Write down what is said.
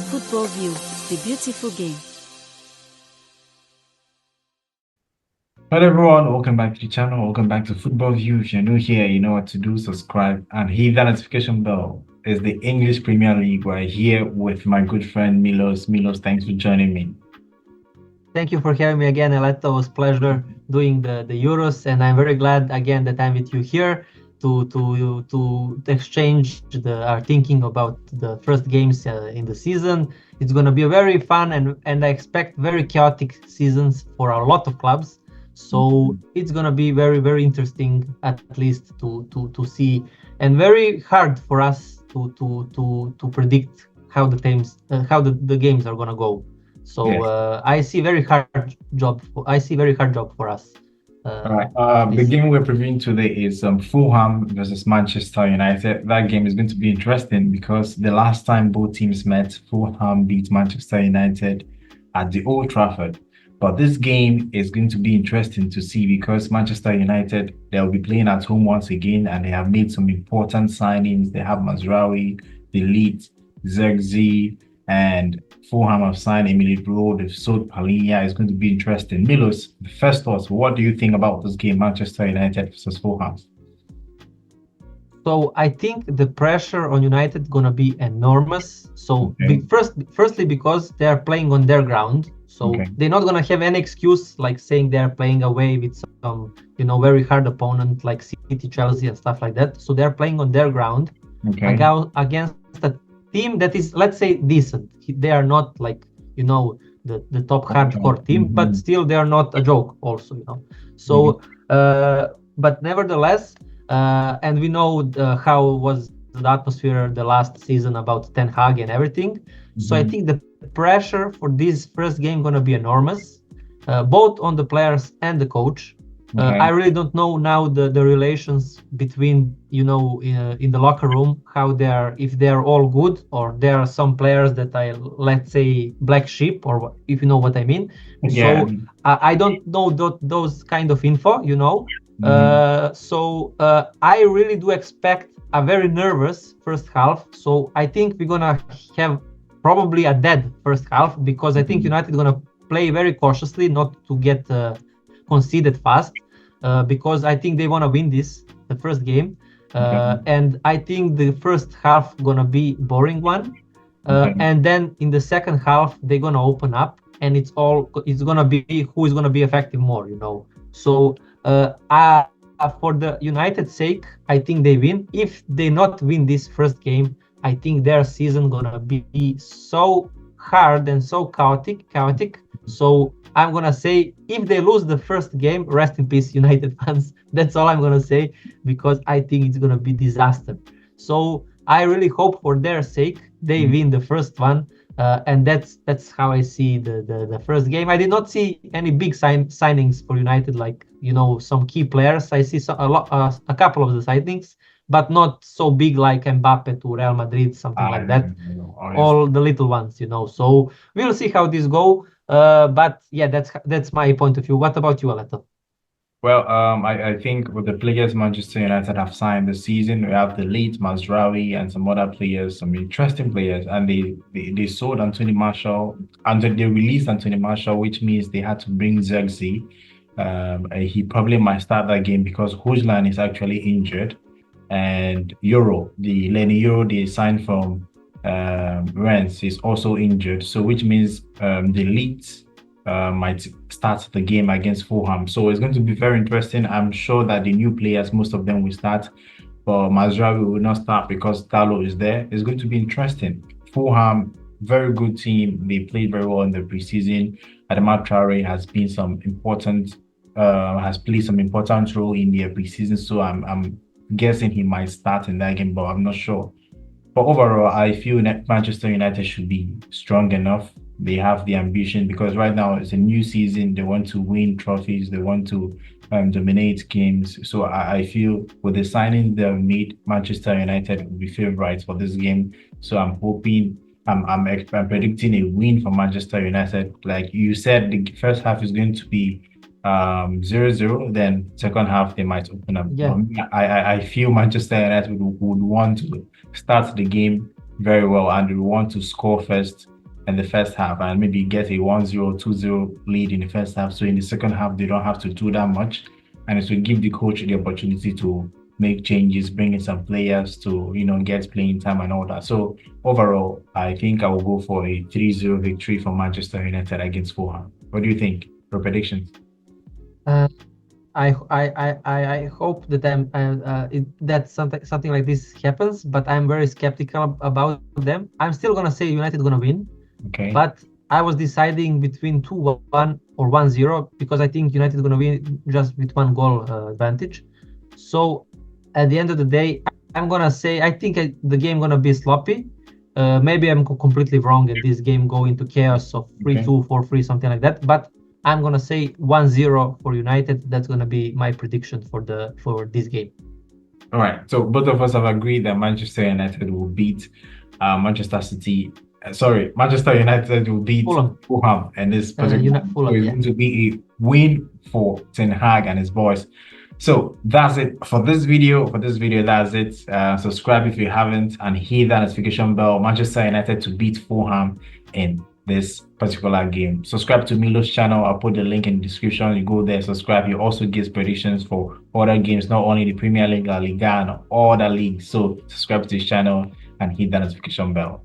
Football View, the beautiful game. Hello everyone, welcome back to the channel. Welcome back to Football View. If you're new here, you know what to do. Subscribe and hit that notification bell. It's the English Premier League. We're here with my good friend Milos. Milos, thanks for joining me. Thank you for having me again, Aletta. It was a pleasure doing the Euros, and I'm very glad again that I'm with you here to exchange our thinking about the first games in the season. It's going to be a very fun and I expect very chaotic seasons for a lot of clubs. So it's going to be very interesting, at least to see, and very hard for us to predict how the games are going to go. So Yes. I see very hard job. I see very hard job for us. All right. The game we're previewing today is Fulham versus Manchester United. That game is going to be interesting because the last time both teams met, Fulham beat Manchester United at the Old Trafford. But this game is going to be interesting to see because Manchester United, they'll be playing at home once again, and they have made some important signings. They have Mazraoui, Delete, Zirkzee, and Fulham have signed Emily Bro. They've sold Palinha. It's going to be interesting. Milos, the first thoughts. What do you think about this game, Manchester United versus Fulham? So I think the pressure on United gonna be enormous. So Okay. firstly, because they are playing on their ground, so Okay. they're not gonna have any excuse like saying they are playing away with some very hard opponent like City, Chelsea, and stuff like that. So they're playing on their ground Okay. against a team that is, let's say, decent. They are not like the top hardcore team, but still they are not a joke also. So but nevertheless. And we know how was the atmosphere the last season about Ten Hag and everything. So I think the pressure for this first game gonna be enormous, both on the players and the coach. Okay. I really don't know now the relations between in the locker room, how if they are all good or there are some players that I, let's say, black sheep, or if you know what I mean. Yeah. So I don't know those kind of info. So I really do expect a very nervous first half. So I think we're gonna have probably a dead first half, because I think United gonna play very cautiously, not to get conceded fast, because I think they wanna win the first game, and I think the first half gonna be boring one, and then in the second half they're gonna open up, and it's gonna be who is gonna be effective more. So for the United sake, I think they win. If they not win this first game, I think their season gonna be so hard and so chaotic. So I'm gonna say, if they lose the first game, rest in peace, United fans. That's all I'm gonna say, because I think it's gonna be disaster. So I really hope for their sake they win the first one. And that's how I see the first game. I did not see any big signings for United, like some key players. I see a couple of the signings, but not so big like Mbappe to Real Madrid, something like that. All the little ones. So we'll see how this go. But yeah, that's my point of view. What about you, Aleta? Well, I think with the players Manchester United have signed this season, we have the late Mazraoui and some other players, some interesting players, and they sold Anthony Marshall, and they released Anthony Marshall, which means they had to bring Zirkzee. He probably might start that game because Hojland is actually injured, and the Lenny Euro they signed from Rennes is also injured, so which means the Leeds might start the game against Fulham. So it's going to be very interesting. I'm sure that the new players, most of them will start, but Mazraoui will not start because Dalo is there. It's going to be interesting. Fulham, very good team. They played very well in the preseason. Adama Traore has played some important role in their preseason. So I'm guessing he might start in that game, but I'm not sure. But overall, I feel that Manchester United should be strong enough. They have the ambition because right now it's a new season. They want to win trophies. They want to dominate games. So I feel with the signing they have made, Manchester United will be favourites for this game. So I'm hoping, I'm predicting a win for Manchester United. Like you said, the first half is going to be 0-0. Then second half they might open up. Yeah. I feel Manchester United would want to start the game very well and we want to score first in the first half and maybe get a 1-0, 2-0 lead in the first half. So in the second half, they don't have to do that much. And it will give the coach the opportunity to make changes, bring in some players to, get playing time and all that. So overall, I think I will go for a 3-0 victory for Manchester United against Fulham. What do you think? Your predictions? I hope that that something like this happens, but I'm very skeptical about them. I'm still gonna say United gonna win, Okay. but I was deciding between 2-1 or 1-0 because I think United gonna win just with one goal advantage. So at the end of the day, I'm gonna say I think the game gonna be sloppy. Maybe I'm completely wrong and this game go into chaos of 3-2, 4-3, something like that. But I'm gonna say 1-0 for United. That's gonna be my prediction for this game. All right. So both of us have agreed that Manchester United will beat Manchester City. Manchester United will beat Fulham and this particular. Fulham, it's going to be a win for Ten Hag and his boys. So that's it for this video. That's it. Subscribe if you haven't and hit that notification bell. Manchester United to beat Fulham in this particular game. Subscribe to Milo's channel. I'll put the link in the description. You go there, subscribe. He also gives predictions for other games, not only the Premier League, La Liga, and all the leagues. So subscribe to his channel and hit that notification bell.